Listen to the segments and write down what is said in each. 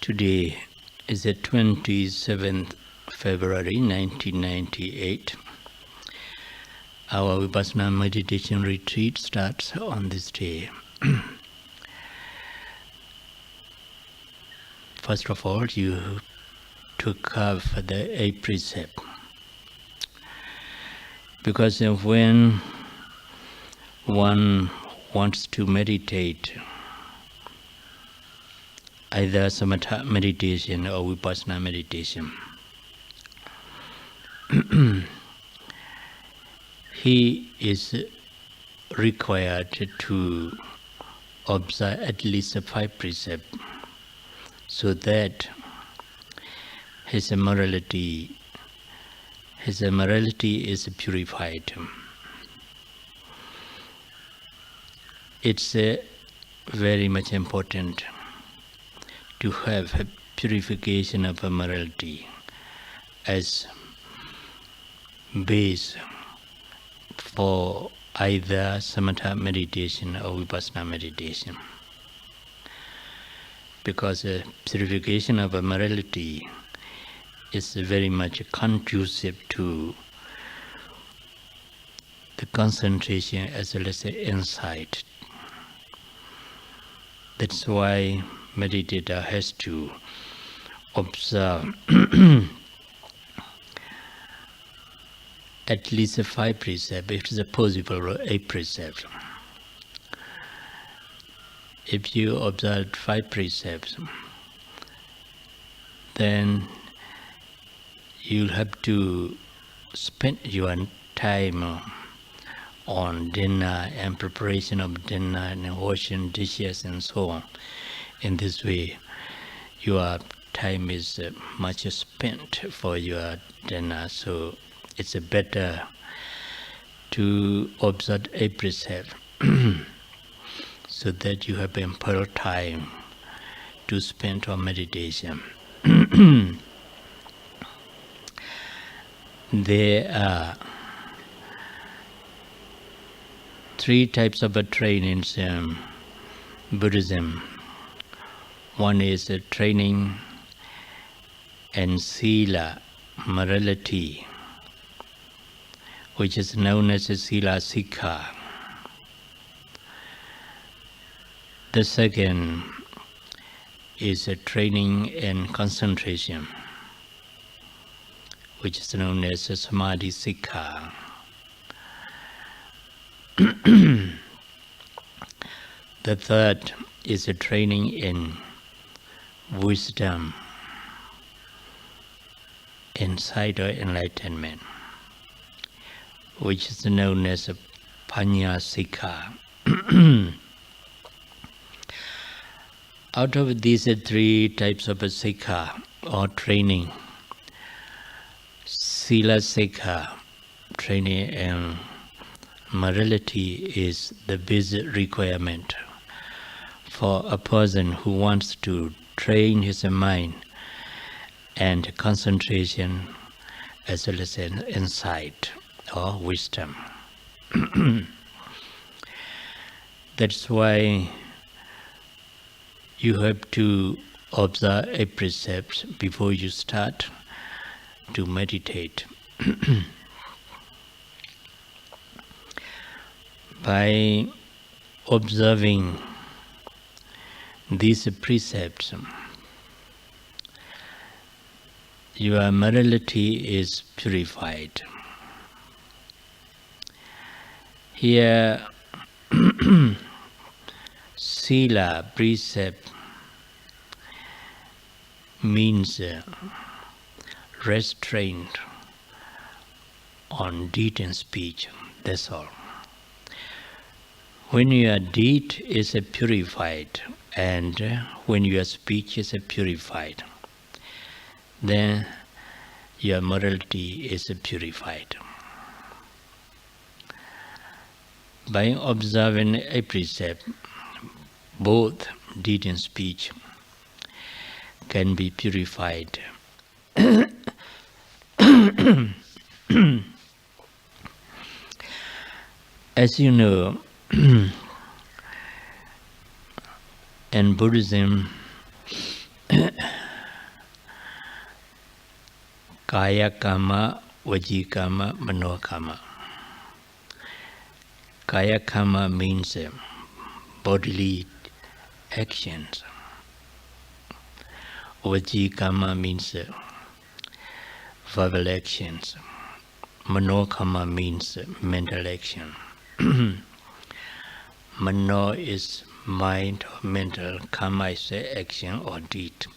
Today is the 27th February 1998. Our Vipassana meditation retreat starts on this day. First of all, you took off the 8 precept. Because when one wants to meditate, either samatha meditation or vipassana meditation, he is required to observe at least 5 precepts so that his morality is purified. It's very much important to have a purification of morality as base for either samatha meditation or vipassana meditation. Because purification of morality is very much conducive to the concentration as well as the insight. That's why meditator has to observe at least 5 precepts, if it is possible 8 precepts. If you observe 5 precepts, then you'll have to spend your time on dinner and preparation of dinner and washing dishes and so on. In this way, your time is much spent for your dinner, so it's better to observe a precept so that you have ample time to spend on meditation. There are 3 types of trainings in Buddhism. One is training and sila, morality, which is known as sila sikha. The second is training and concentration, which is known as samadhi sikha. The third is a training in wisdom, insight or enlightenment, which is known as panya sikha. Out of these 3 types of sikha or training, sila sikha, training and morality, is the basic requirement for a person who wants to train his mind and concentration as well as insight or wisdom. That's why you have to observe a precept before you start to meditate. By observing these precepts, your morality is purified. Here, sila, precept, means restraint on deed and speech. That's all. When your deed is purified and when your speech is purified, then your morality is purified. By observing a precept, both deed and speech can be purified. As you know, in Buddhism, Kaya Kamma, Vaji Kamma, Mano Kamma. Kaya Kamma means bodily actions. Vaji Kamma means verbal actions. Mano Kamma means mental action. Mano is mind or mental, Kamma is action or deed.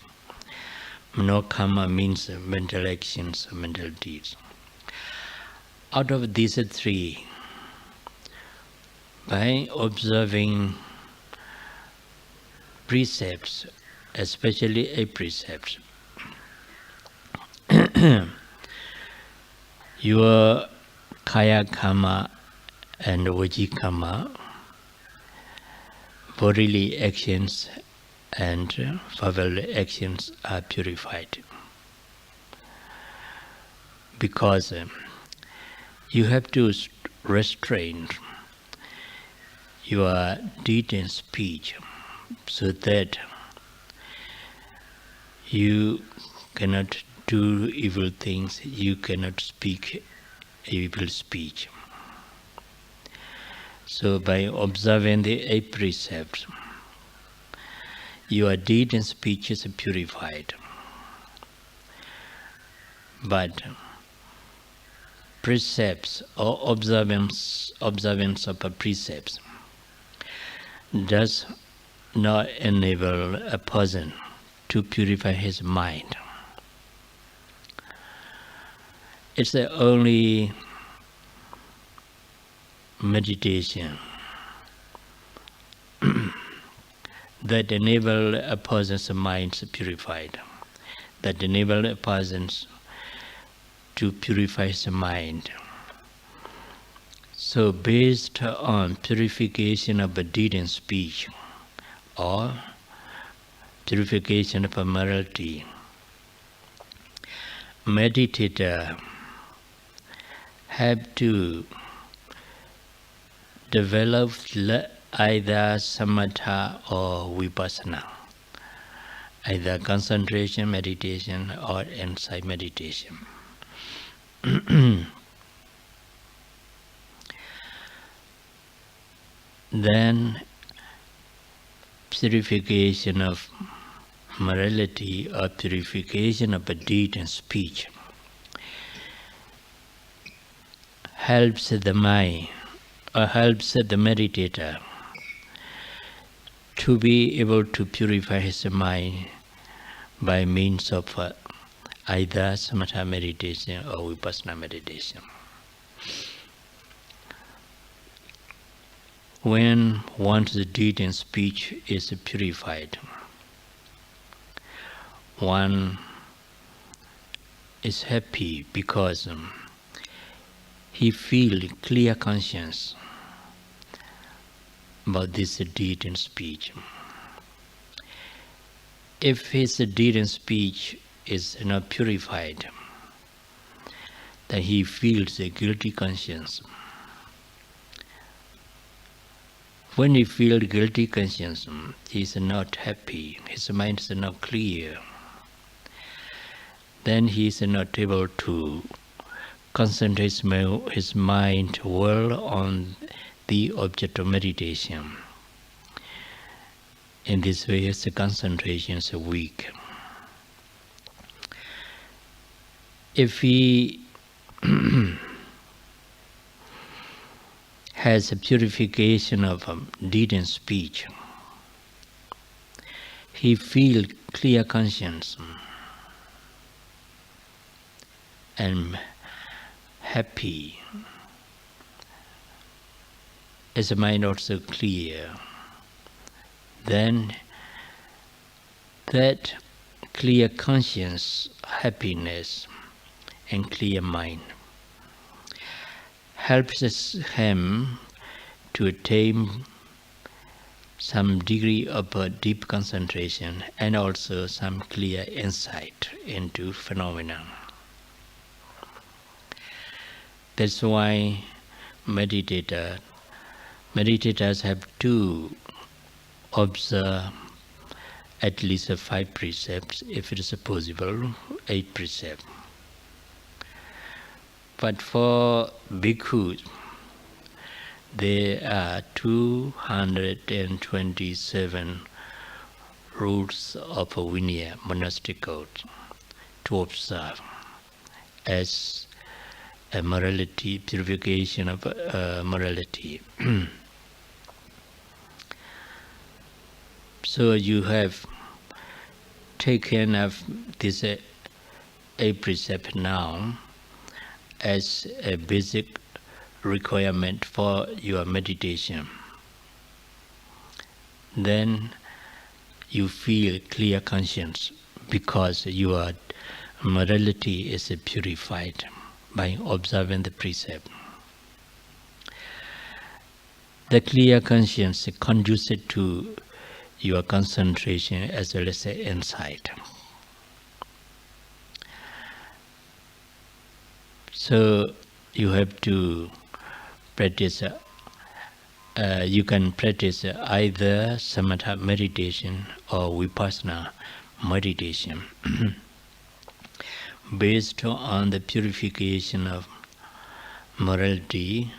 Mano Kamma means mental actions, mental deeds. Out of these three, by observing precepts, especially a precept, your Kaya Kamma and Vaji Kamma, bodily actions and verbal actions are purified. Because you have to restrain your deed and speech so that you cannot do evil things, you cannot speak evil speech. So by observing the 8 precepts, your deed and speech is purified. But precepts or observance of precepts does not enable a person to purify his mind. It's the only meditation that enable a person's mind purified, that enable a person to purify his mind. So based on purification of a deed and speech, or purification of a morality, meditator have to develop either samatha or vipassana, either concentration meditation or insight meditation. Then purification of morality or purification of a deed and speech helps the mind or helps the meditator to be able to purify his mind by means of either samatha meditation or vipassana meditation. When one's deed and speech is purified, one is happy because he feels clear conscience about this deed and speech. If his deed and speech is not purified, then he feels a guilty conscience. When he feels guilty conscience, he is not happy, his mind is not clear. Then he is not able to concentrate his mind well on the object of meditation. In this way, his concentration is weak. If he has a purification of deed and speech, he feels clear conscience and happy. His mind also clear. Then that clear conscience, happiness, and clear mind helps him to attain some degree of deep concentration and also some clear insight into phenomena. That's why meditators have to observe at least 5 precepts, if it is possible, 8 precepts. But for bhikkhus, there are 227 rules of Vinaya, monastic code, to observe as a morality, purification of morality. So you have taken up this a precept now as a basic requirement for your meditation. Then you feel clear conscience because your morality is purified by observing the precept. The clear conscience conduces to your concentration as well as insight. So you have to practice, you can practice either samatha meditation or vipassana meditation based on the purification of morality,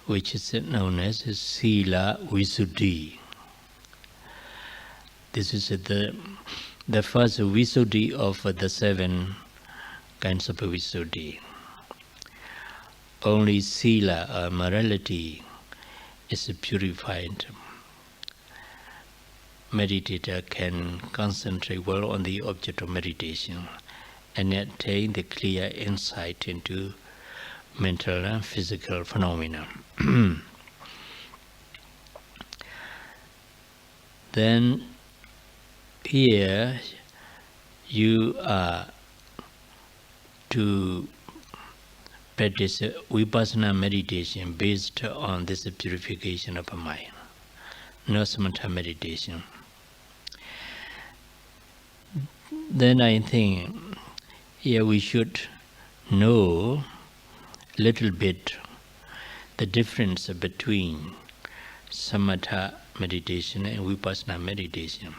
which is known as sila visuddhi. This is the first visuddhi of the 7 kinds of visuddhi. Only sila, or morality, is purified. Meditator can concentrate well on the object of meditation and attain the clear insight into mental and physical phenomena. Then here you are to practice Vipassana meditation based on this purification of the mind, no samatha meditation. Then I think here we should know a little bit the difference between samatha meditation and Vipassana meditation.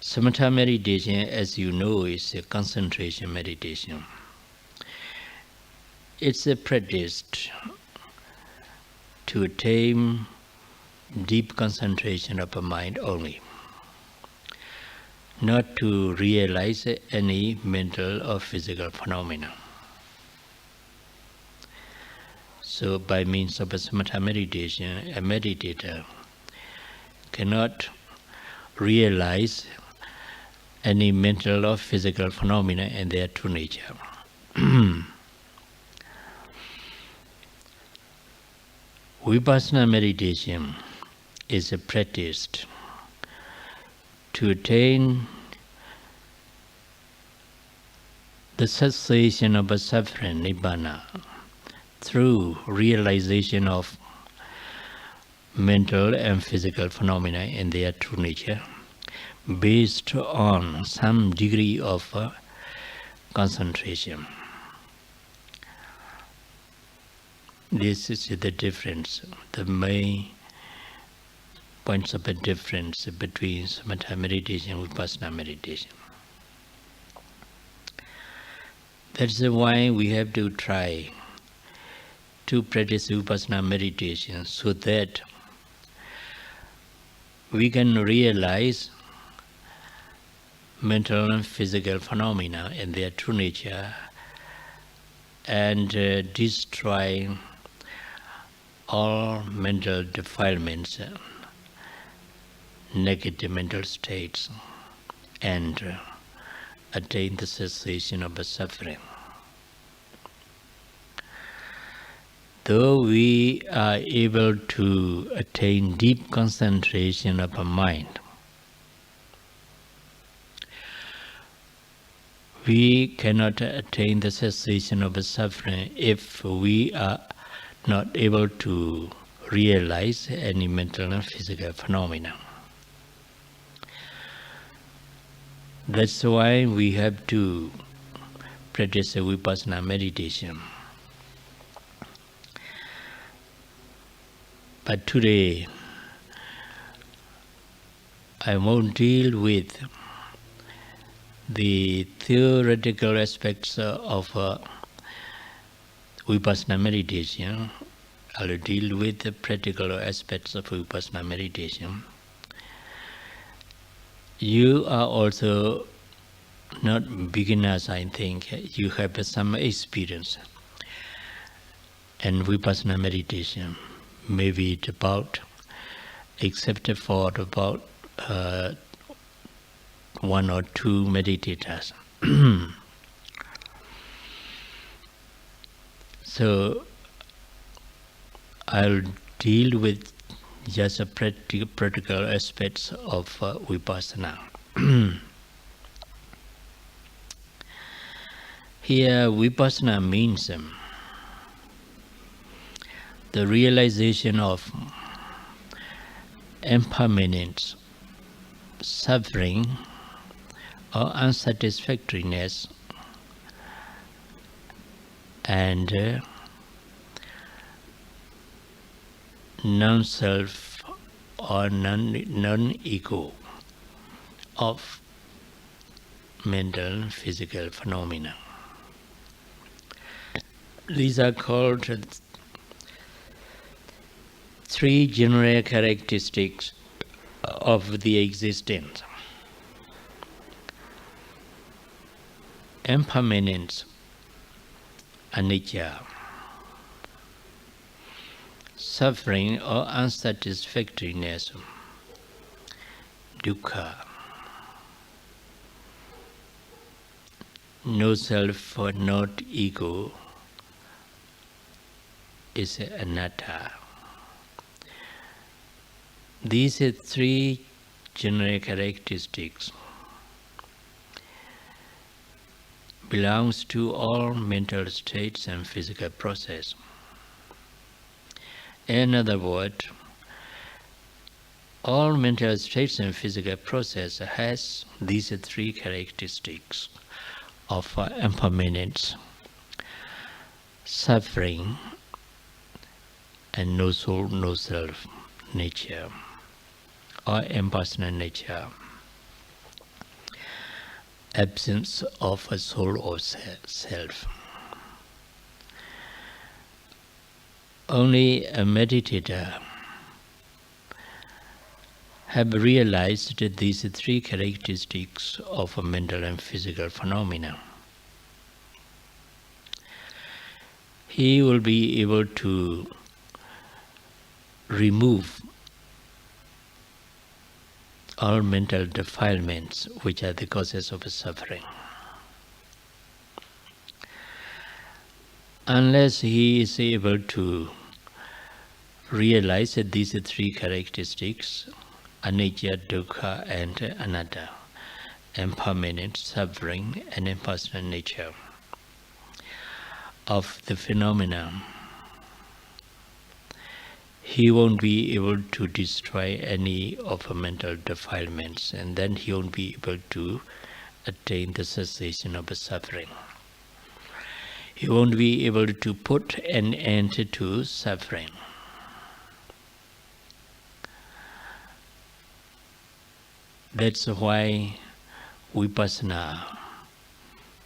Samatha meditation, as you know, is a concentration meditation. It's a practice to attain deep concentration of the mind only, not to realize any mental or physical phenomena. So by means of a samatha meditation, a meditator cannot realize any mental or physical phenomena in their true nature. Vipassana meditation is practiced to attain the cessation of suffering, nibbana, through realization of mental and physical phenomena in their true nature, based on some degree of concentration. This is the difference, the main points of the difference between samatha meditation and vipassana meditation. That's why we have to try to practice vipassana meditation so that we can realize mental and physical phenomena in their true nature and destroy all mental defilements, negative mental states, and attain the cessation of the suffering. Though we are able to attain deep concentration of the mind, we cannot attain the cessation of the suffering if we are not able to realize any mental and physical phenomena. That's why we have to practice vipassana meditation. But today, I won't deal with the theoretical aspects of Vipassana meditation. I'll deal with the practical aspects of Vipassana meditation. You are also not beginners, I think. You have some experience. And Vipassana meditation, maybe it's about, except for about 1 or 2 meditators. So I'll deal with just a practical aspects of Vipassana. Here, Vipassana means the realization of impermanence, suffering, or unsatisfactoriness, and non-self or non-ego of mental physical phenomena. These are called 3 general characteristics of the existence. Impermanence, anicca. Suffering or unsatisfactoriness, dukkha. No self or not ego is anatta. These are 3 general characteristics belongs to all mental states and physical process. In other words, all mental states and physical process has these 3 characteristics of impermanence, suffering, and no soul, no self nature, or impersonal nature, absence of a soul or self. Only a meditator have realized these 3 characteristics of a mental and physical phenomena. He will be able to remove all mental defilements which are the causes of suffering. Unless he is able to realize these 3 characteristics, anicca, dukkha, and anatta, impermanent, suffering, and impersonal nature of the phenomena, he won't be able to destroy any of the mental defilements, and then he won't be able to attain the cessation of suffering. He won't be able to put an end to suffering. That's why Vipassana,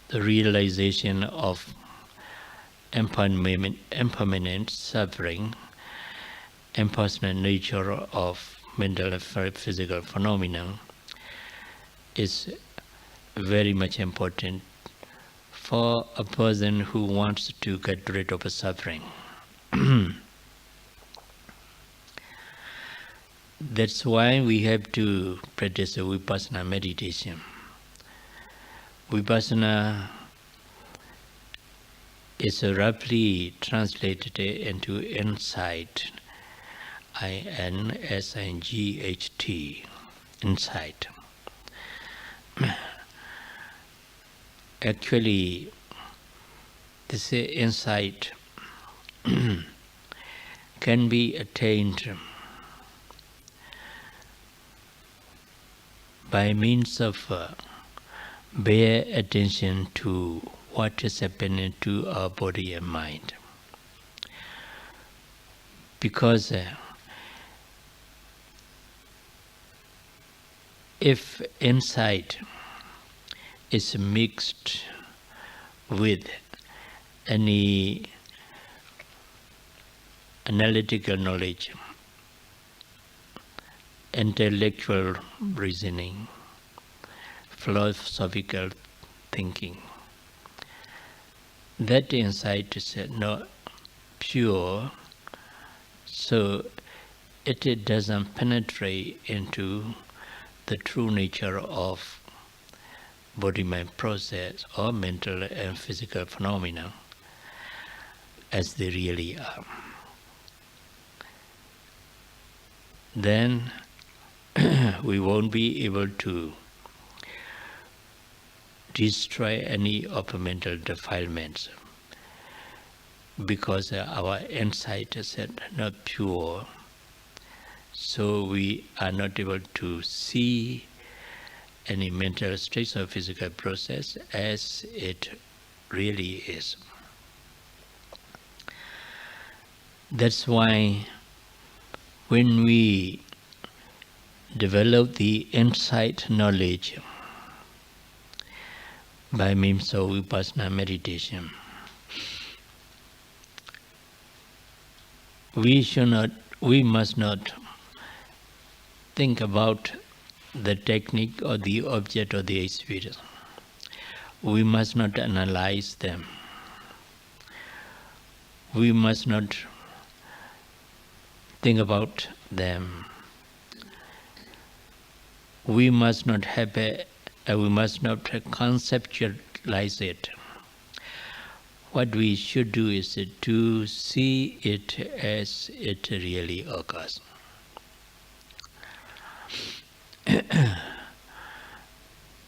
the realization of impermanent suffering, impersonal nature of mental and physical phenomena, is very much important for a person who wants to get rid of suffering. That's why we have to practice a Vipassana meditation. Vipassana is roughly translated into insight, I-N-S-I-G-H-T, insight. Actually, this insight can be attained by means of bare attention to what is happening to our body and mind. Because if insight is mixed with any analytical knowledge, intellectual reasoning, philosophical thinking, that insight is not pure, so it doesn't penetrate into the true nature of body-mind process or mental and physical phenomena as they really are. Then we won't be able to destroy any of the mental defilements because our insight is not pure, so we are not able to see any mental states or physical process as it really is. That's why when we develop the insight knowledge by means of Vipassana meditation, we must not think about the technique or the object or the experience. We must not analyze them. We must not think about them. We must not conceptualize it. What we should do is to see it as it really occurs.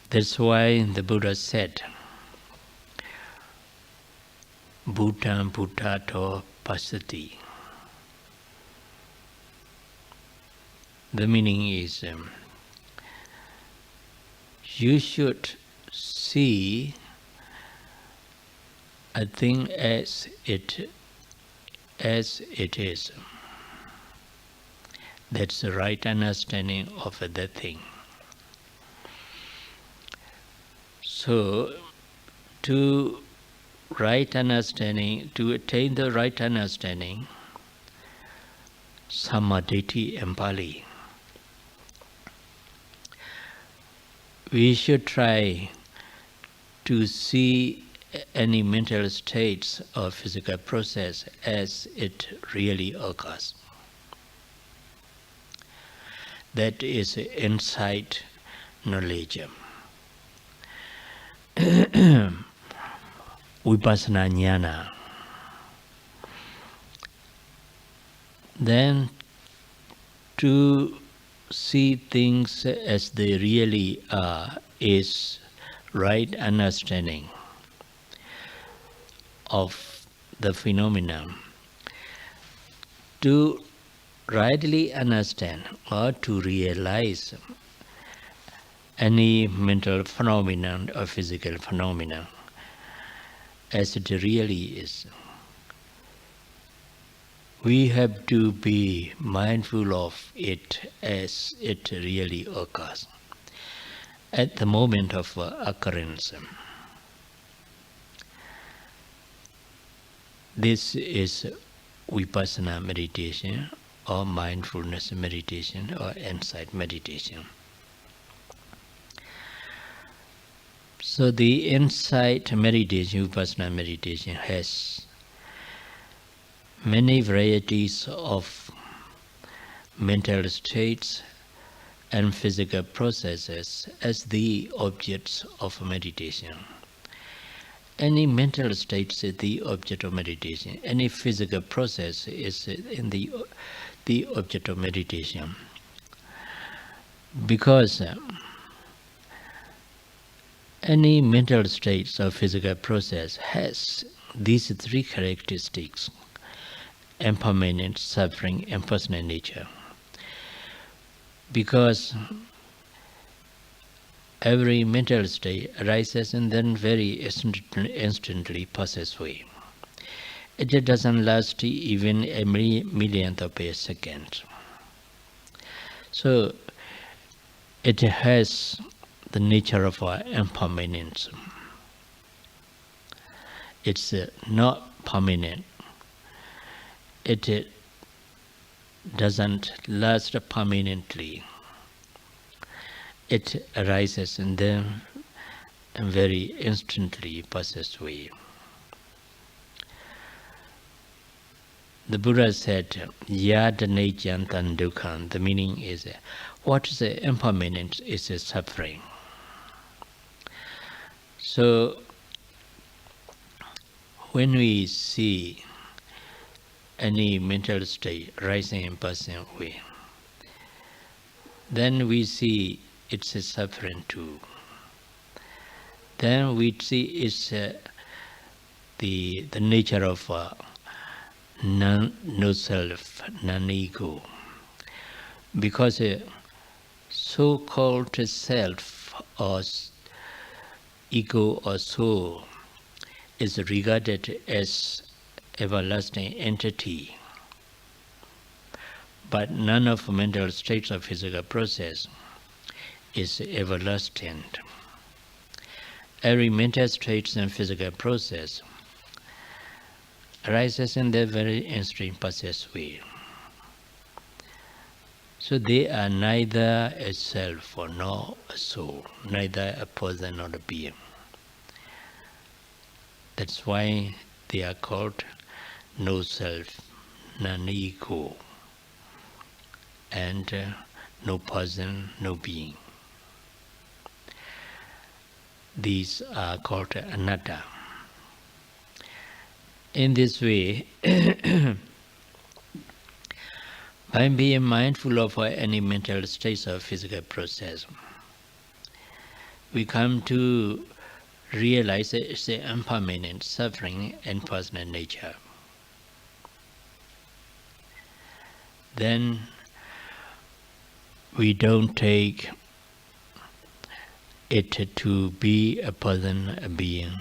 That's why the Buddha said, Bhutam Bhutato Pasati. The meaning is, you should see a thing as it is. That's the right understanding of that thing. So, to attain the right understanding, Samadhi in Pali, we should try to see any mental states or physical process as it really occurs. That is insight knowledge. Vipassana jnana. Then to see things as they really are is right understanding of the phenomenon. To rightly understand or to realize any mental phenomenon or physical phenomenon as it really is, we have to be mindful of it as it really occurs at the moment of occurrence. This is Vipassana meditation or mindfulness meditation or insight meditation. So the insight meditation, Vipassana meditation, has many varieties of mental states and physical processes as the objects of meditation. Any mental state is the object of meditation. Any physical process is in the object of meditation. Because any mental state or physical process has these three characteristics: impermanent, suffering, and personal nature. Because every mental state arises and then very instantly passes away. It doesn't last even a millionth of a second. So it has the nature of our impermanence. It's not permanent. It doesn't last permanently. It arises and then very instantly passes away. The Buddha said, Yadane jantan dukkhan. The meaning is, what is impermanent is suffering. So, when we see any mental state rising and passing away, then we see it's a suffering too. Then we see it's the nature of no self, non-ego. Because so-called self or ego or soul is regarded as everlasting entity. But none of mental states or physical process is everlasting. Every mental state and physical process arises in their very instant passes away. So they are neither a self or nor a soul, neither a person nor a being. That's why they are called no self, non-ego, and no person, no being. These are called anatta. In this way, by being mindful of any mental states or physical process, we come to realize it's an impermanent suffering and personal nature. Then we don't take it to be a person, a being,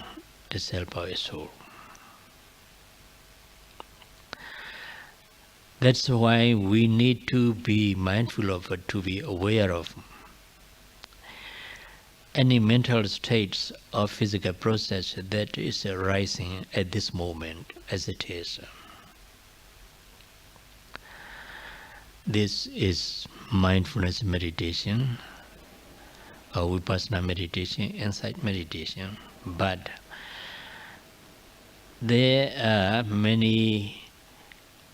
a self or a soul. That's why we need to be mindful of it, to be aware of any mental states or physical process that is arising at this moment as it is. This is mindfulness meditation or Vipassana meditation, insight meditation. But there are many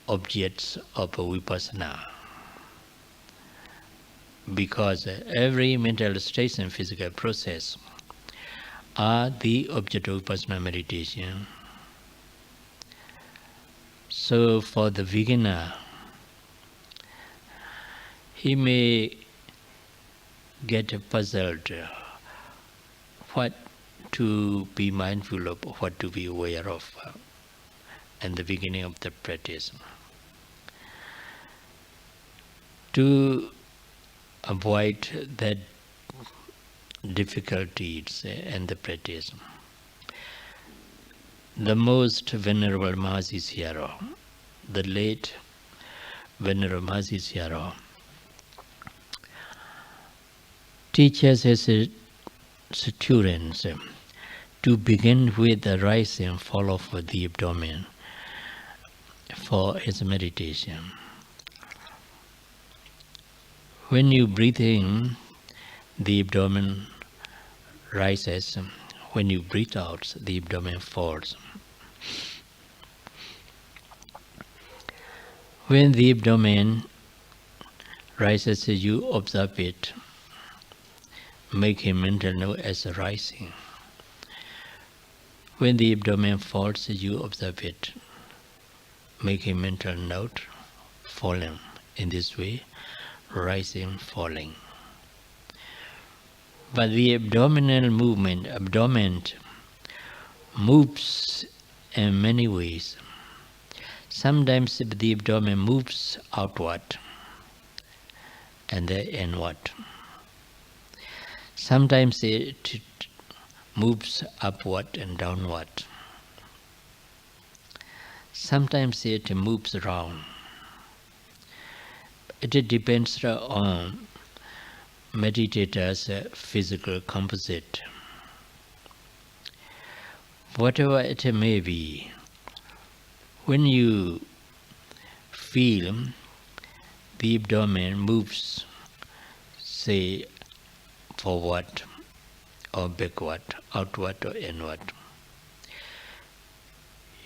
objects of Vipassana, because every mental state and physical process are the object of Vipassana meditation. So for the beginner, he may get puzzled what to be mindful of, what to be aware of in the beginning of the practice. To avoid that difficulties in the practice, the most venerable Mahasi Sayadaw, the late venerable Mahasi Sayadaw, teaches his students to begin with the rising and fall of the abdomen for his meditation. When you breathe in, the abdomen rises. When you breathe out, the abdomen falls. When the abdomen rises, you observe it. Make a mental note as rising. When the abdomen falls, you observe it. Make a mental note, falling. In this way, rising, falling. But the abdominal movement, abdomen, moves in many ways. Sometimes the abdomen moves outward and then inward. Sometimes it moves upward and downward. Sometimes it moves around. It depends on meditate as a physical composite. Whatever it may be, when you feel the abdomen moves, say, forward or backward, outward or inward,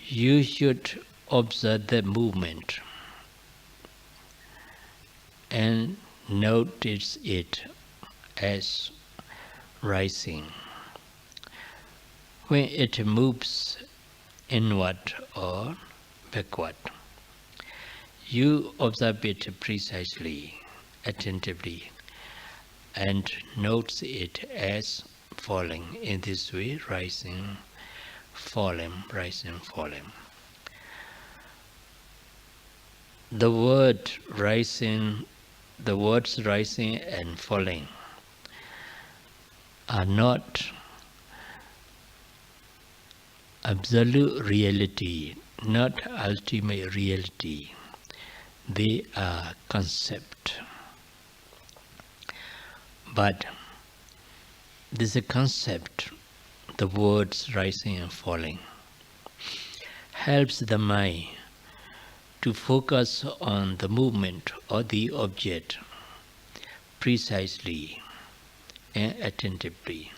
you should observe the movement and notice it as rising. When it moves inward or backward, you observe it precisely, attentively, and notice it as falling. In this way, rising, falling, rising, falling. The words rising and falling are not absolute reality, not ultimate reality. They are concept. But this is a concept, the words rising and falling, helps the mind to focus on the movement or the object precisely and attentively.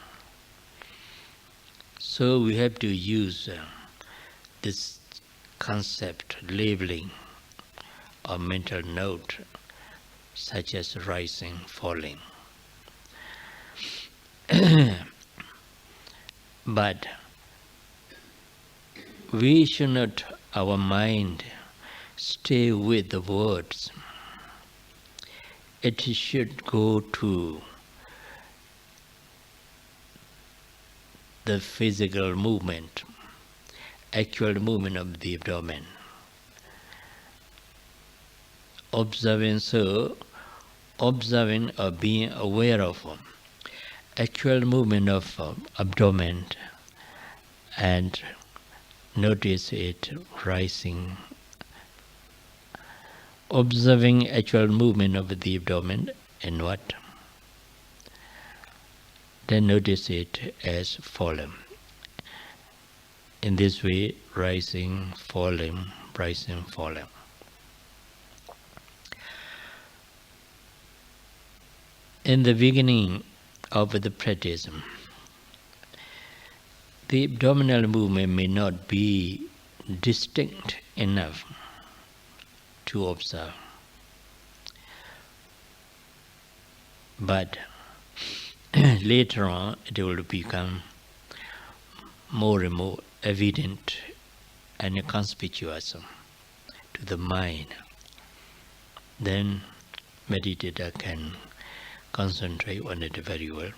So we have to use this concept, labeling or mental note, such as rising, falling. But we should not, our mind, stay with the words. It should go to the physical movement, actual movement of the abdomen. Observing or being aware of actual movement of abdomen and notice it rising. Observing actual movement of the abdomen inward, then notice it as falling. In this way, rising, falling, rising, falling. In the beginning of the practice, the abdominal movement may not be distinct enough to observe. But later on, it will become more and more evident and conspicuous to the mind. Then meditator can concentrate on it very well.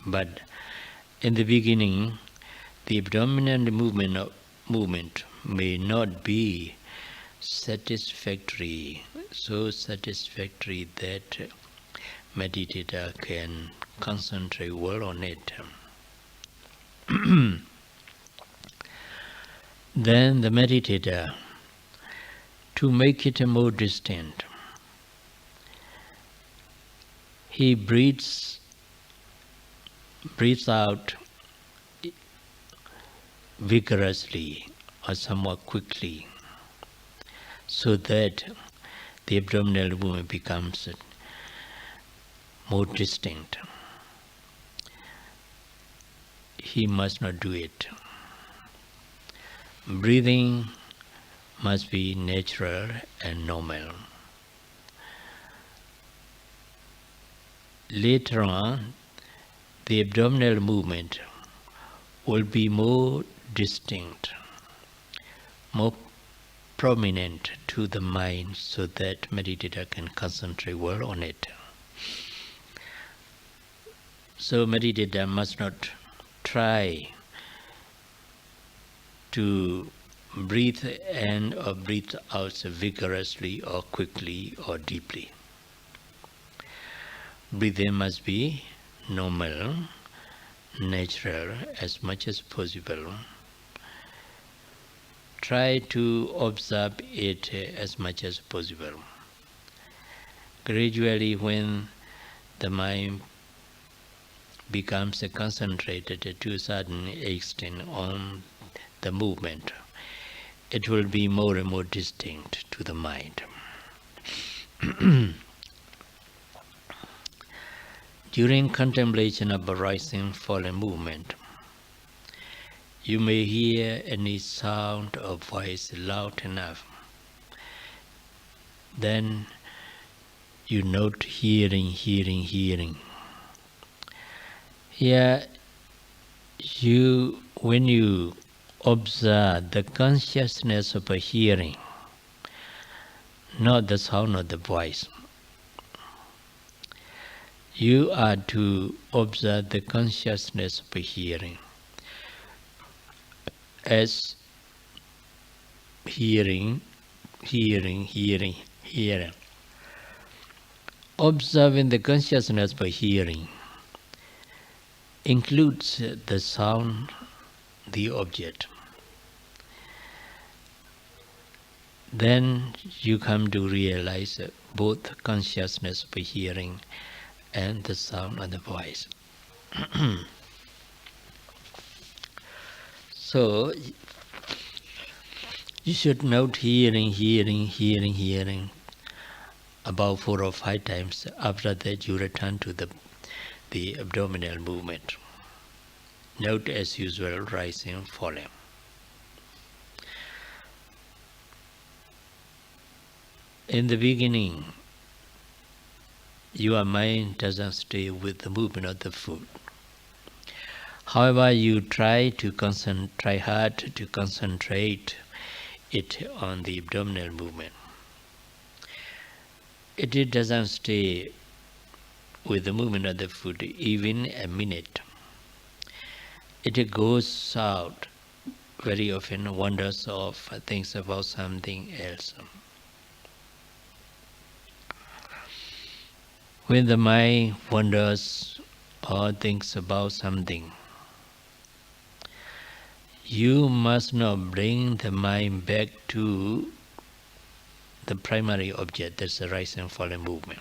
But in the beginning, the abdominal movement may not be satisfactory, so satisfactory that meditator can concentrate well on it. Then the meditator, to make it more distinct, he breathes out vigorously or somewhat quickly, so that the abdominal movement becomes more distinct. He must not do it. Breathing must be natural and normal. Later on, the abdominal movement will be more distinct, more prominent to the mind, so that meditator can concentrate well on it. So meditator must not try to breathe in or breathe out vigorously or quickly or deeply. Breathing must be normal, natural as much as possible. Try to observe it as much as possible. Gradually, when the mind becomes concentrated to a certain extent on the movement, it will be more and more distinct to the mind. During contemplation of a rising falling movement, you may hear any sound or voice loud enough. Then you note hearing. Here, when you observe the consciousness of a hearing, not the sound of the voice, you are to observe the consciousness of a hearing as hearing. Observing the consciousness by hearing includes the sound, the object. Then you come to realize both consciousness by hearing and the sound of the voice. So you should note hearing about 4 or 5 times. After that you return to the abdominal movement. Note as usual rising, falling. In the beginning, your mind doesn't stay with the movement of the foot. However, you try hard to concentrate it on the abdominal movement. It doesn't stay with the movement of the foot even a minute. It goes out very often, wanders off, thinks about something else. When the mind wanders or thinks about something, you must not bring the mind back to the primary object, that's the rising and falling movement.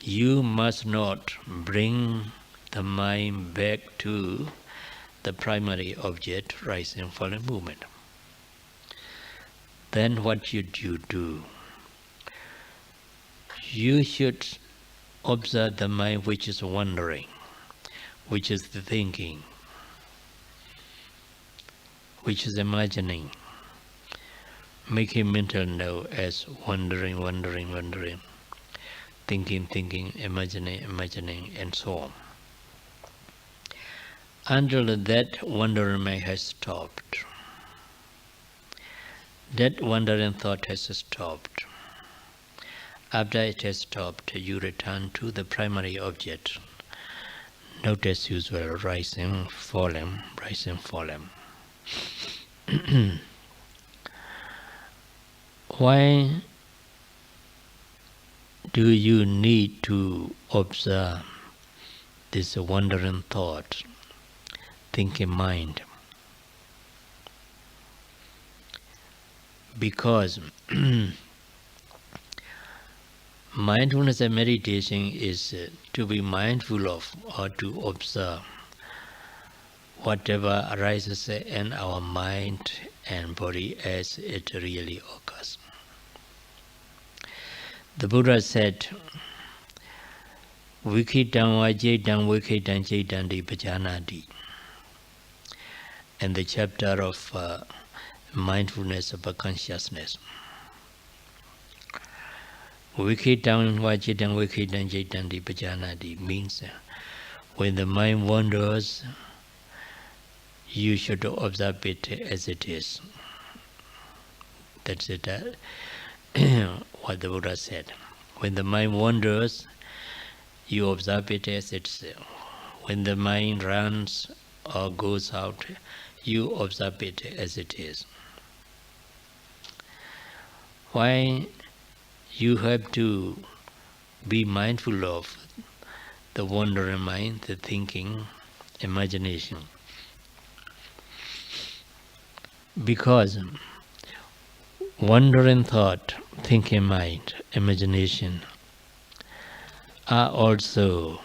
You must not bring the mind back to the primary object, rising and falling movement. Then what should you do? You should observe the mind which is wandering, which is the thinking, which is imagining. Make a mental note as wandering, thinking, imagining, and so on. Until that wandering mind has stopped. That wandering thought has stopped. After it has stopped, you return to the primary object. Note as usual, rising, falling. Why do you need to observe this wandering thought, thinking mind? Because mindfulness and meditation is to be mindful of or to observe whatever arises in our mind and body as it really occurs. The Buddha said, Vikitam vajaitam vikitam chaitanti bhajanati. In the chapter of mindfulness of consciousness. Vikitam vajaitam vikitam chaitanti bhajanati means when the mind wanders, you should observe it as it is. That's it. What the Buddha said. When the mind wanders, you observe it as it is. When the mind runs or goes out, you observe it as it is. Why you have to be mindful of the wandering mind, the thinking, imagination? Because wandering thought, thinking mind, imagination are also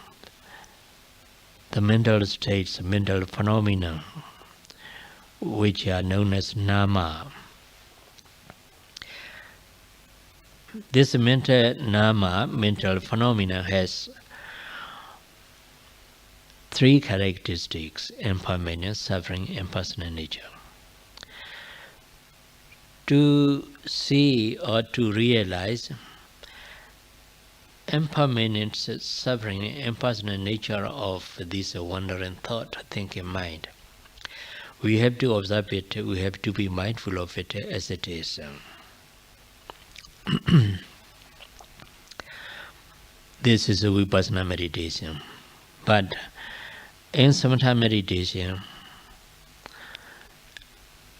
the mental states, mental phenomena, which are known as nama. This mental phenomena has three characteristics: impermanence, suffering, and personal nature. To see or to realize impermanence, suffering, and impersonal nature of this wandering thought, thinking mind, we have to observe it, we have to be mindful of it as it is. This is a Vipassana meditation. But in Samatha meditation,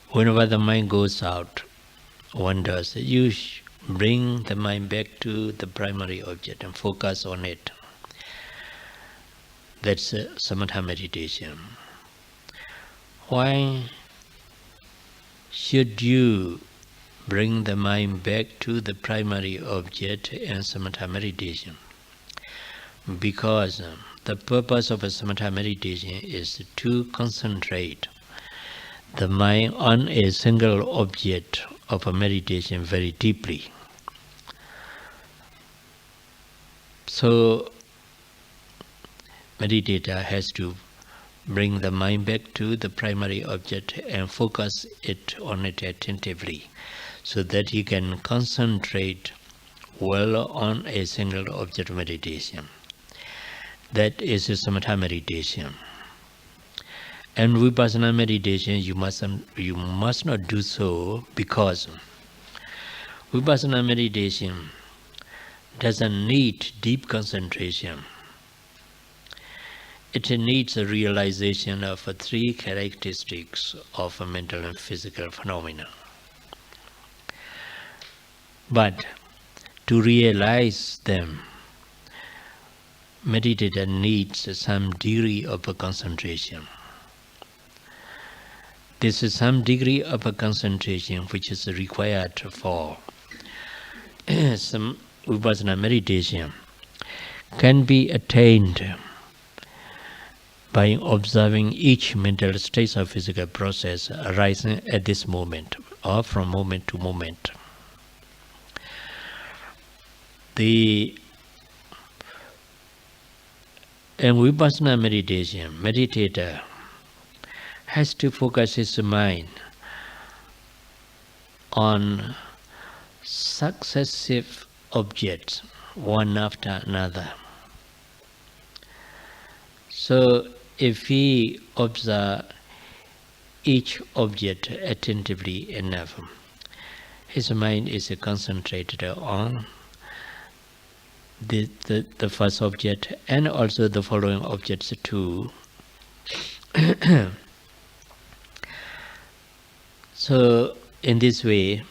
whenever the mind goes out, wanders, you bring the mind back to the primary object and focus on it. That's Samatha meditation. Why should you bring the mind back to the primary object in Samatha meditation? Because the purpose of a Samatha meditation is to concentrate the mind on a single object of a meditation very deeply. So, meditator has to bring the mind back to the primary object and focus on it attentively, so that he can concentrate well on a single object meditation. That is a Samatha meditation. And Vipassana meditation, you must not do so, because Vipassana meditation doesn't need deep concentration. It needs a realization of three characteristics of a mental and physical phenomena. But to realize them, meditator needs some degree of a concentration. This is some degree of a concentration which is required for some Vipassana meditation can be attained by observing each mental state of physical process arising at this moment or from moment to moment. In Vipassana meditation, meditator has to focus his mind on successive objects, one after another. So, if he observes each object attentively enough, his mind is concentrated on the first object and also the following objects too. So, in this way,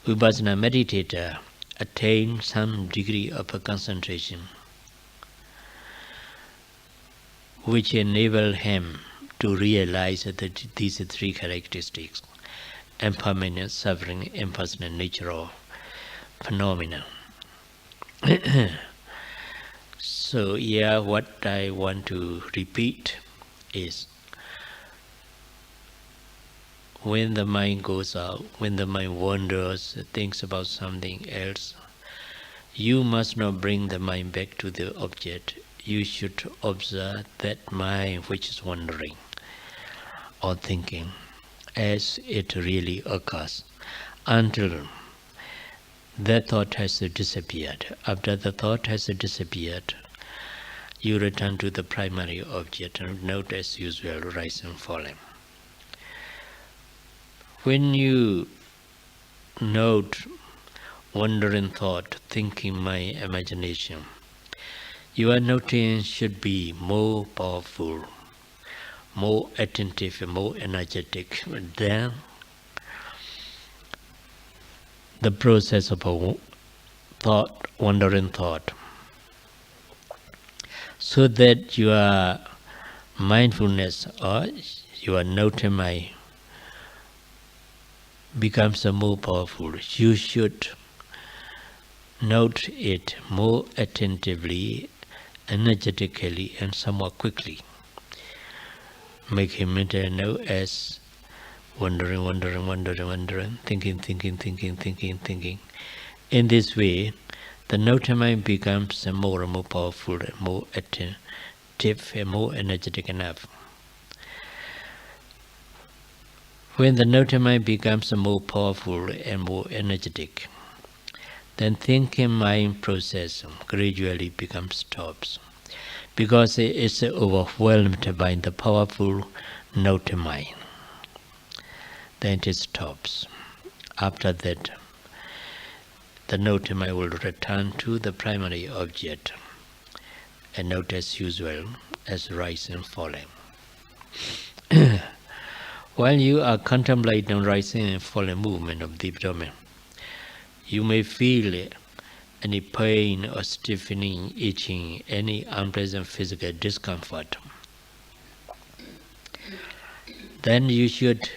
Vipassana meditator attains some degree of a concentration, which enable him to realize that these three characteristics: impermanence, suffering, impersonal nature of phenomena. So here what I want to repeat is, when the mind goes out, when the mind wanders, thinks about something else, you must not bring the mind back to the object. You should observe that mind which is wandering or thinking as it really occurs, until that thought has disappeared. After the thought has disappeared, you return to the primary object and note as usual rising and falling. When you note wandering thought, thinking mind, imagination, your noting should be more powerful, more attentive, more energetic than the process of a thought, wandering thought, so that your mindfulness or your noting mind becomes more powerful. You should note it more attentively energetically and somewhat quickly. Make him mental know as wandering, thinking. In this way, the note mind becomes more and more powerful and more attentive and more energetic enough. When the note mind becomes more powerful and more energetic, then thinking mind process gradually stops, because it is overwhelmed by the powerful note mind. Then it stops. After that, the note mind will return to the primary object and note as usual as rising and falling. While you are contemplating rising and falling movement of the abdomen, you may feel any pain or stiffening, itching, any unpleasant physical discomfort. Then you should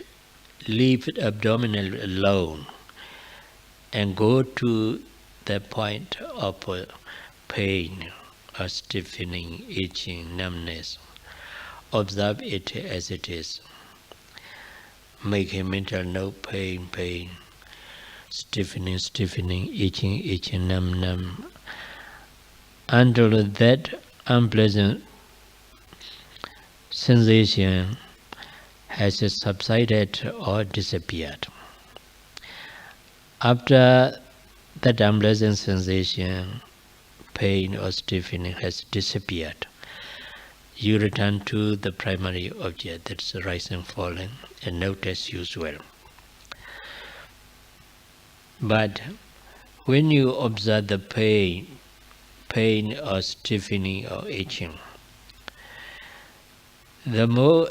leave the abdominal alone and go to the point of pain or stiffening, itching, numbness. Observe it as it is. Make a mental note: pain, stiffening, itching, numb. Until that unpleasant sensation has subsided or disappeared. After that unpleasant sensation, pain or stiffening has disappeared, you return to the primary object, that's rising and falling, and note as usual. But when you observe the pain or stiffening or itching, the more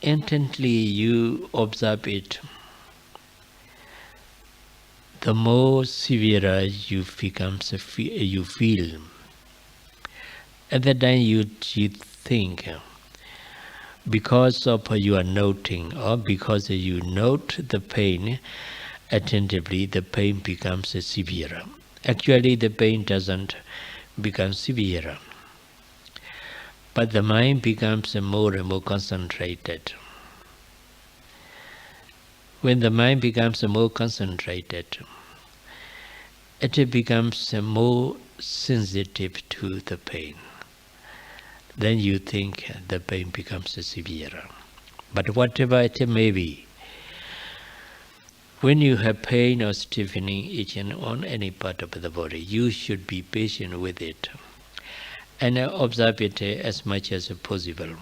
intently you observe it, the more severe you feel. At that time you think, because of your noting, or because you note the pain attentively, the pain becomes severe. Actually, the pain doesn't become severe, but the mind becomes more and more concentrated. When the mind becomes more concentrated, it becomes more sensitive to the pain. Then you think the pain becomes severe. But whatever it may be, when you have pain or stiffening, itching on any part of the body, you should be patient with it and observe it as much as possible,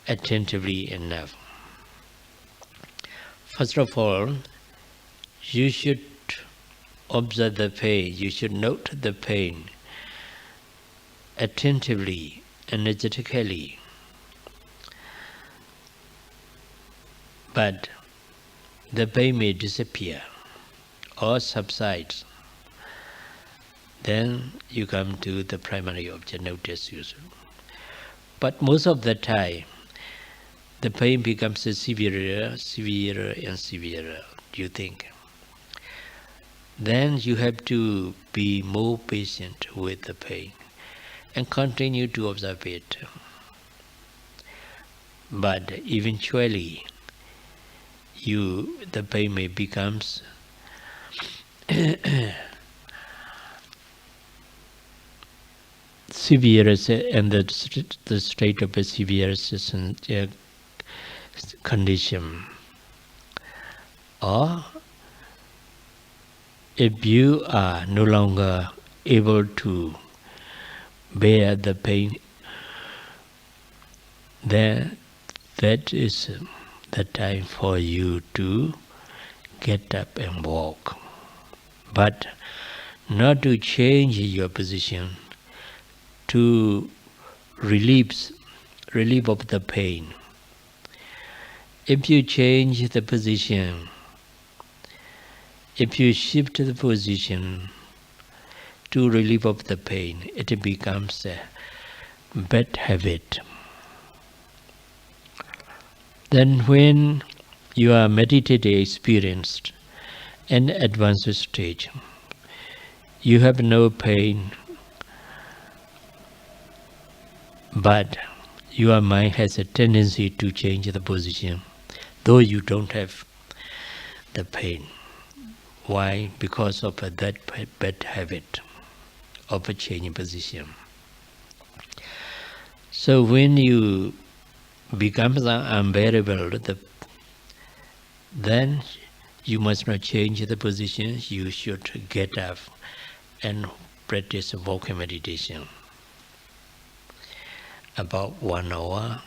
attentively enough. First of all, you should observe the pain, you should note the pain attentively, energetically. But the pain may disappear or subside. Then you come to the primary object, note as usual. But most of the time, the pain becomes severer, you think. Then you have to be more patient with the pain and continue to observe it. But eventually, the pain may become severe, and the state of a severe condition. Or if you are no longer able to bear the pain, then that is the time for you to get up and walk. But not to change your position, to relieve of the pain. If you change the position, if you shift the position to relieve of the pain, it becomes a bad habit. Then when you are meditative experienced and advanced stage, you have no pain But your mind has a tendency to change the position, though you don't have the pain. Why? Because of that bad habit of a changing position. So when you become unbearable, then you must not change the position. You should get up and practice walking meditation about 1 hour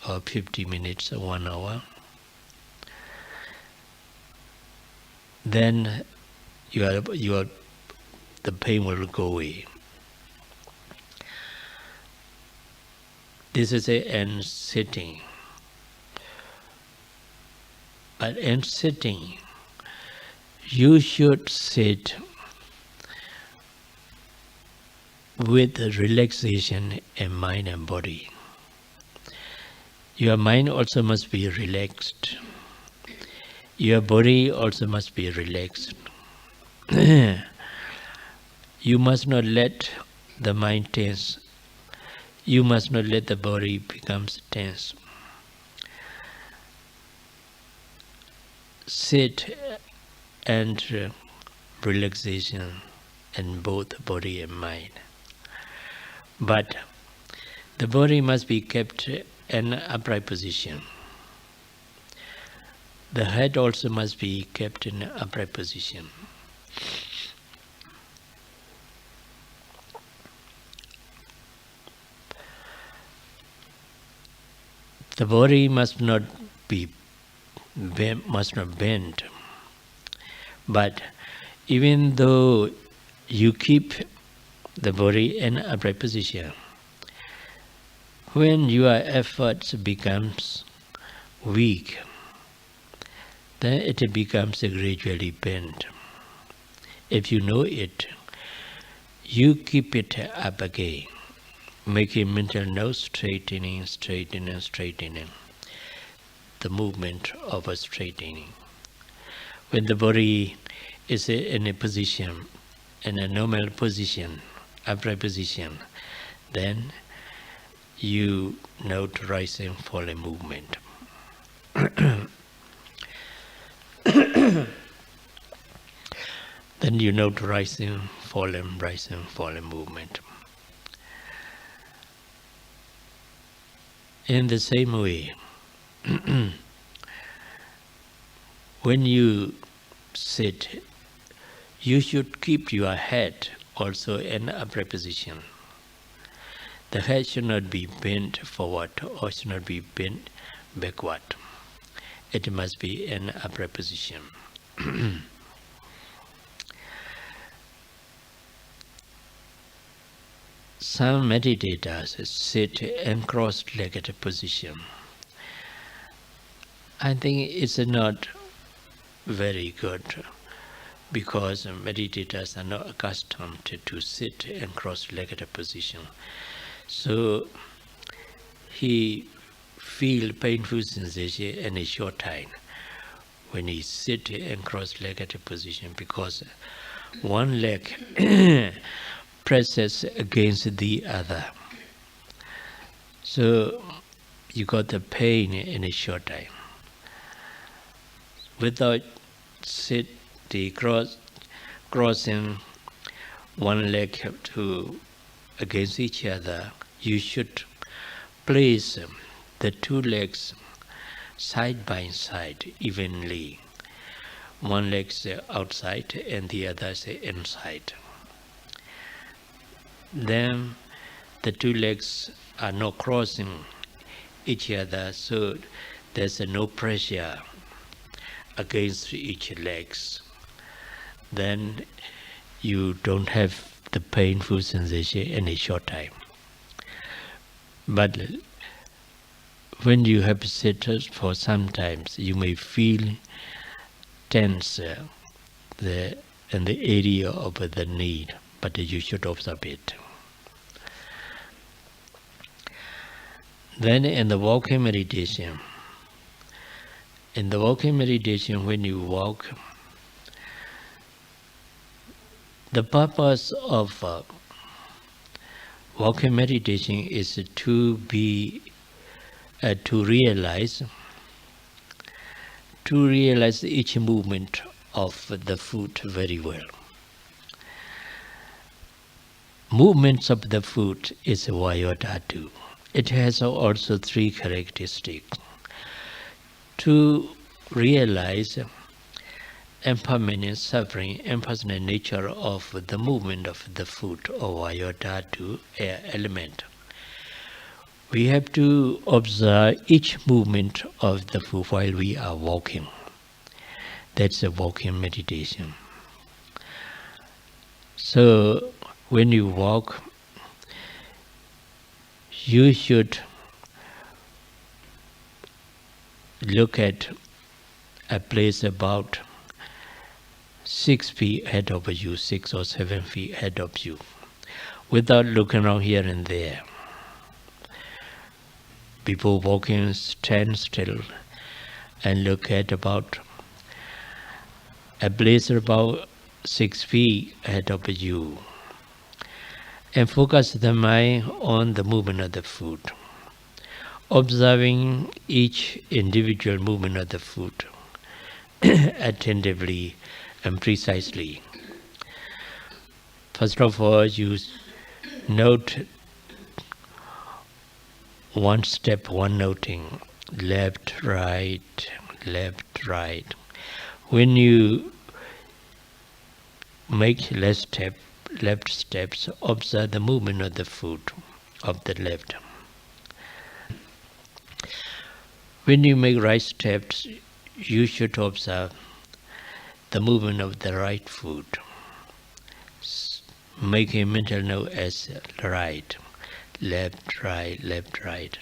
or 50 minutes or 1 hour. Then the pain will go away. This is a end sitting. But in sitting, you should sit with relaxation in mind and body. Your mind also must be relaxed. Your body also must be relaxed. You must not let the mind tense. You must not let the body become tense. Sit and relaxation in both body and mind. But the body must be kept in an upright position. The head also must be kept in an upright position. The body must not bend. But even though you keep the body in an upright position, when your efforts becomes weak, then it becomes gradually bent. If you know it, you keep it up again, making mental note straightening, the movement of a straightening. When the body is in a position, in a normal position, upright position, then you note rising, falling movement. Then you note rising, falling movement. In the same way, when you sit, you should keep your head also in upright position. The head should not be bent forward or should not be bent backward. It must be in upright position. Some meditators sit in cross-legged position. I think it's not very good because meditators are not accustomed to sit in cross-legged position. So he feel painful sensation in a short time when he sit in cross-legged position because one leg presses against the other. So you got the pain in a short time. Without crossing one leg against each other, you should place the two legs side by side evenly. One leg outside and the other inside. Then the two legs are not crossing each other, so there's no pressure against each legs. Then you don't have the painful sensation in a short time. But when you have sit for some times, you may feel tense in the area of the knee, but you should observe it. Then in the walking meditation, when you walk, the purpose of walking meditation is to realize each movement of the foot very well. Movements of the foot is Vayodhatu. It has also three characteristics. To realize impermanent suffering, impersonal nature of the movement of the foot or Vayodhatu element, we have to observe each movement of the foot while we are walking. That's a walking meditation. So when you walk, you should look at a place about 6 feet ahead of you, 6 or 7 feet ahead of you, without looking around here and there. Before walking, stand still and look at about a place about 6 feet ahead of you, and focus the mind on the movement of the foot, observing each individual movement of the foot attentively and precisely. First of all, you note one step, one noting, left, right, left, right. When you make left steps, observe the movement of the foot of the left. When you make right steps, you should observe the movement of the right foot. Make a mental note as right, left, right, left, right.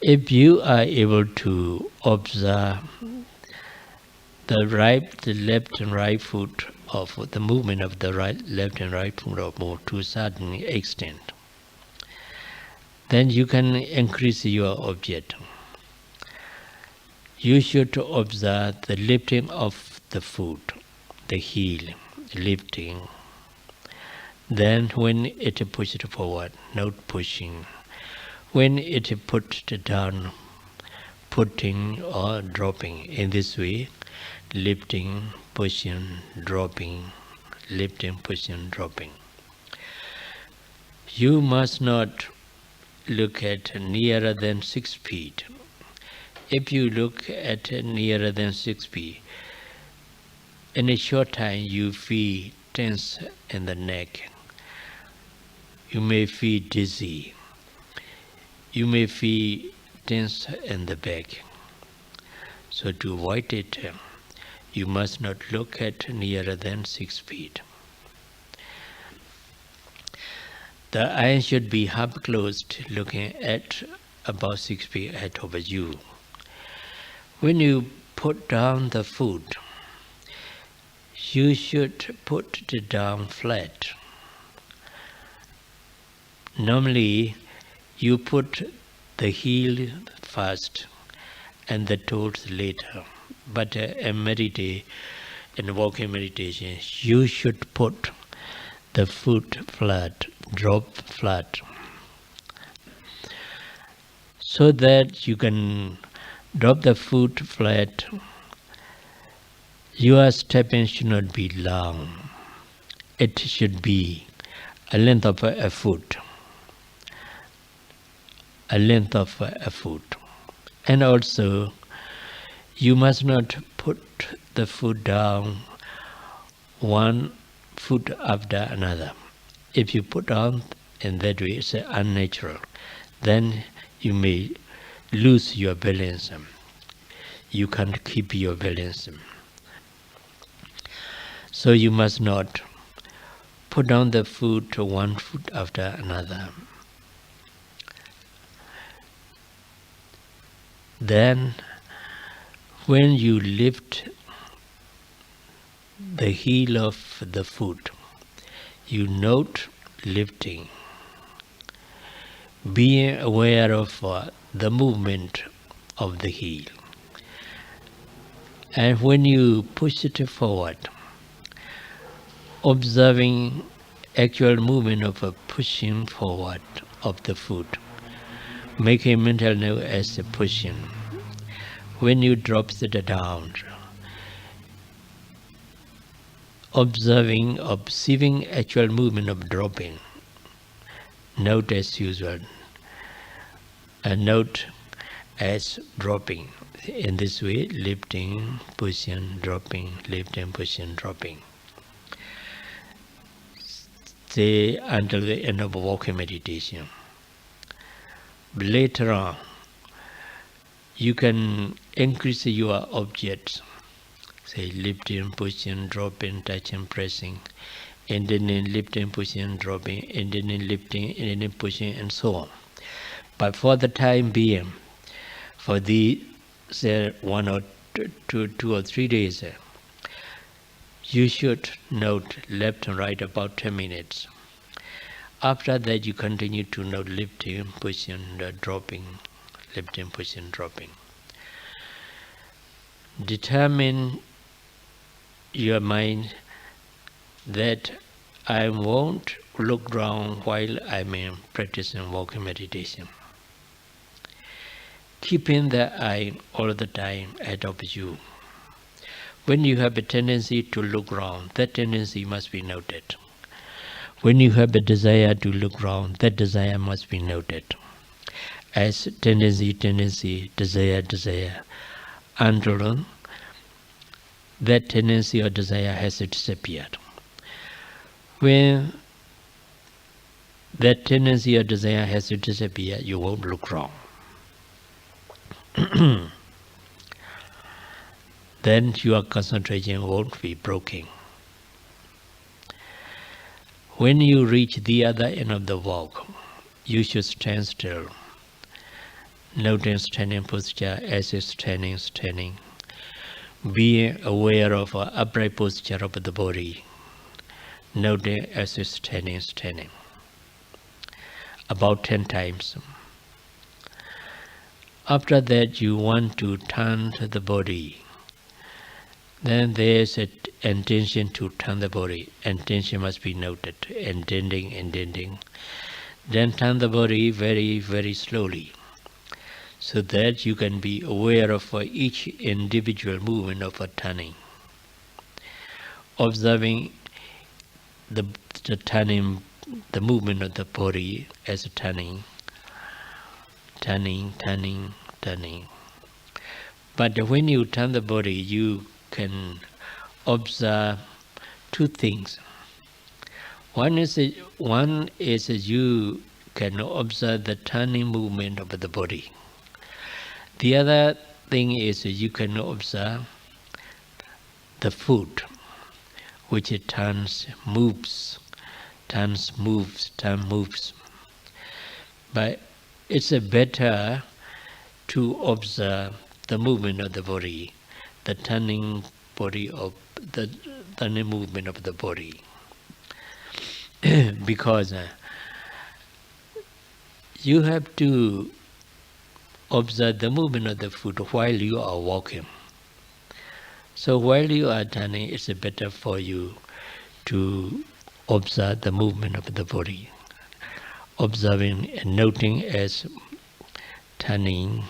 If you are able to observe the left and right foot of the movement of the left and right foot of more to a certain extent, then you can increase your object. You should observe the lifting of the foot, the heel, lifting. Then when it pushes forward, not pushing. When it put down, putting or dropping. In this way, lifting, pushing, dropping, lifting, pushing, dropping. You must not look at nearer than 6 feet. If you look at nearer than 6 feet, in a short time you feel tense in the neck. You may feel dizzy. You may feel tense in the back. So to avoid it, you must not look at nearer than 6 feet. The eyes should be half closed, looking at about 6 feet ahead of you. When you put down the foot, you should put it down flat. Normally, you put the heel first and the toes later. But in walking meditation, you should put the foot flat, drop flat, so that you can drop the foot flat. Your stepping should not be long. It should be a length of a foot. A length of a foot. And also, you must not put the foot down one foot after another. If you put down in that way, it's unnatural. Then you may lose your balance. You can't keep your balance. So you must not put down the foot one foot after another. Then when you lift the heel of the foot, you note lifting. Being aware of the movement of the heel. And when you push it forward, observing actual movement of a pushing forward of the foot. Make a mental note as a pushing. When you drop it down, observing actual movement of dropping. Note as usual. A note as dropping. In this way, lifting, pushing, dropping, lifting, pushing, dropping. Stay until the end of walking meditation. Later on, you can increase your objects. Say lifting, pushing, dropping, touching, pressing, and then lifting, pushing, dropping, and then lifting, and then pushing, and so on. But for the time being, for the say 1 or 2 or 3 days, you should note left and right about 10 minutes. After that, you continue to note lifting, pushing, dropping, lifting, pushing, dropping. Determine your mind that I won't look around while I'm practicing walking meditation. Keeping the eye all the time ahead of you. When you have a tendency to look around, that tendency must be noted. When you have a desire to look around, that desire must be noted. As tendency, desire, until that tendency or desire has disappeared. When that tendency or desire has disappeared, you won't look wrong. Then your concentration won't be broken. When you reach the other end of the walk, you should stand still. Noting standing posture as is standing. Being aware of upright posture of the body. Noting as is standing. About 10 times. After that, you want to turn to the body. Then there is an intention to turn the body. Intention must be noted. Intending. Then turn the body very, very slowly, so that you can be aware of each individual movement of a turning. Observing the turning, the movement of the body as a turning. But when you turn the body, you can observe 2 things. One is you can observe the turning movement of the body. The other thing is you can observe the foot, which it moves. But it's better to observe the movement of the body, the turning movement of the body, because you have to observe the movement of the foot while you are walking. So while you are turning, it's better for you to observe the movement of the body, observing and noting as turning.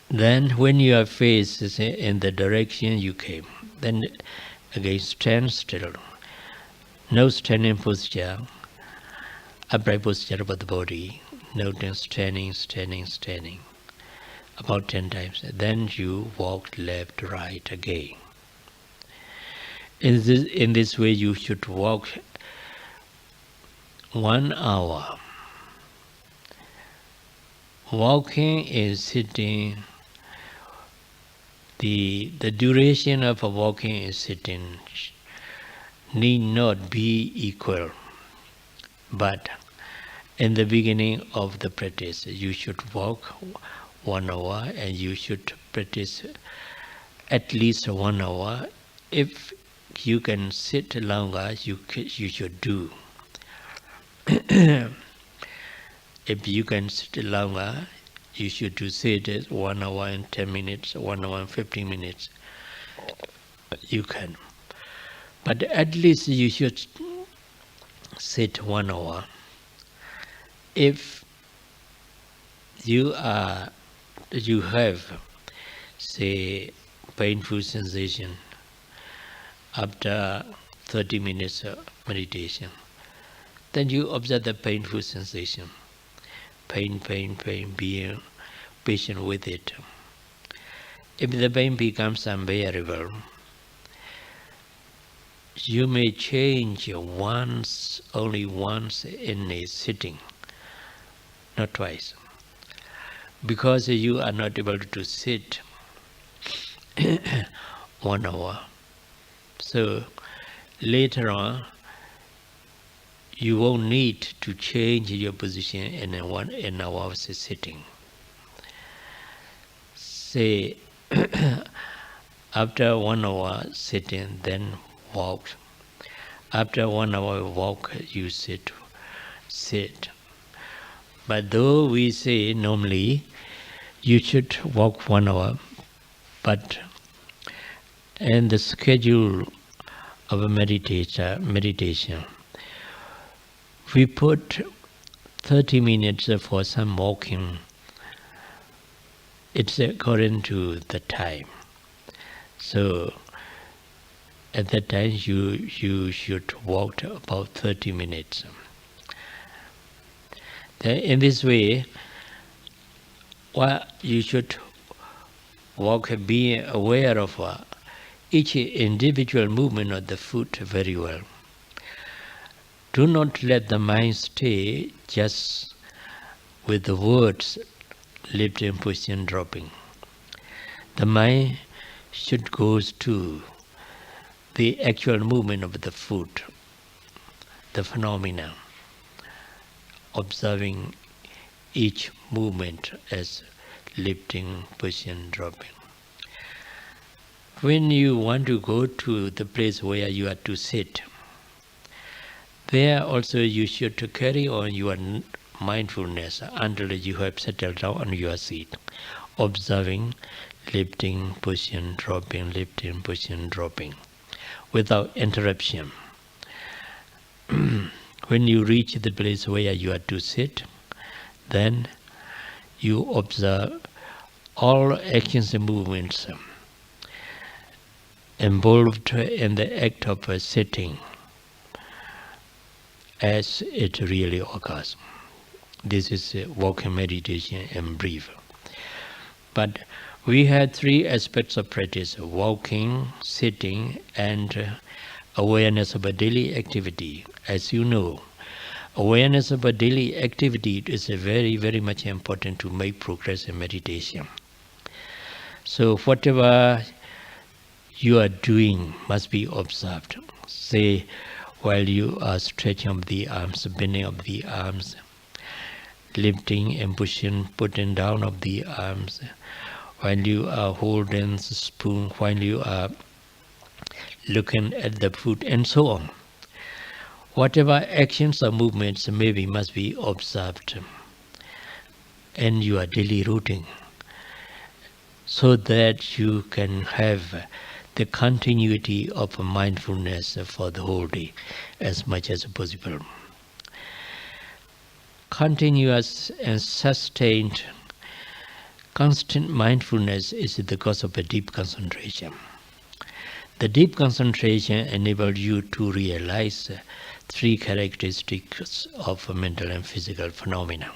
Then when your face is in the direction you came, then again stand still. No standing posture, upright posture of the body, noting standing. About 10 times. Then you walk left, right again. In this way you should walk 1 hour. Walking and sitting, the duration of walking and sitting need not be equal. But in the beginning of the practice, you should walk 1 hour and you should practice at least 1 hour. If you can sit longer, you should do. If you can sit longer, you should do sit 1 hour and 10 minutes, 1 hour and 15 minutes. you can. But at least you should sit 1 hour. If you have, say, painful sensation after 30 minutes of meditation, then you observe the painful sensation. Pain, being patient with it. If the pain becomes unbearable, you may change only once in a sitting, not twice. Because you are not able to sit 1 hour. So later on, you won't need to change your position in an hour's sitting. Say, after 1 hour sitting, then walk. After 1 hour walk, you sit. But though we say normally you should walk 1 hour, but in the schedule of a meditation, we put 30 minutes for some walking. It's according to the time. So at that time you should walk about 30 minutes. Then in this way, you should walk being aware of each individual movement of the foot very well. Do not let the mind stay just with the words lifting, pushing, dropping. The mind should go to the actual movement of the foot, the phenomena, observing each movement as lifting, pushing, dropping. When you want to go to the place where you are to sit, there also you should carry on your mindfulness until you have settled down on your seat, observing, lifting, pushing, dropping, lifting, pushing, dropping, without interruption. When you reach the place where you are to sit, then you observe all actions and movements involved in the act of sitting as it really occurs. This is walking meditation in brief. But we had 3 aspects of practice: walking, sitting, and awareness of a daily activity. As you know, awareness of a daily activity is very, very much important to make progress in meditation. So whatever you are doing must be observed. Say, while you are stretching of the arms, bending of the arms, lifting and pushing, putting down of the arms, while you are holding the spoon, while you are looking at the foot, and so on. Whatever actions or movements must be observed in your daily routine, so that you can have the continuity of mindfulness for the whole day as much as possible. Continuous and sustained, constant mindfulness is the cause of a deep concentration. The deep concentration enables you to realize 3 characteristics of mental and physical phenomena.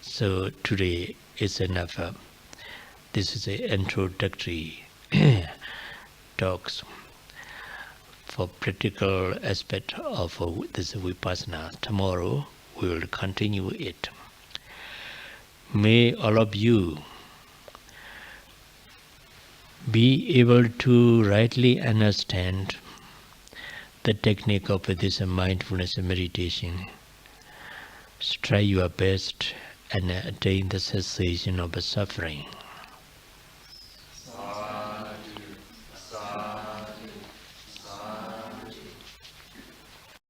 So today is enough. This is an introductory talks for practical aspect of this Vipassana. Tomorrow we will continue it. May all of you be able to rightly understand the technique of this mindfulness meditation. Try your best and attain the cessation of suffering.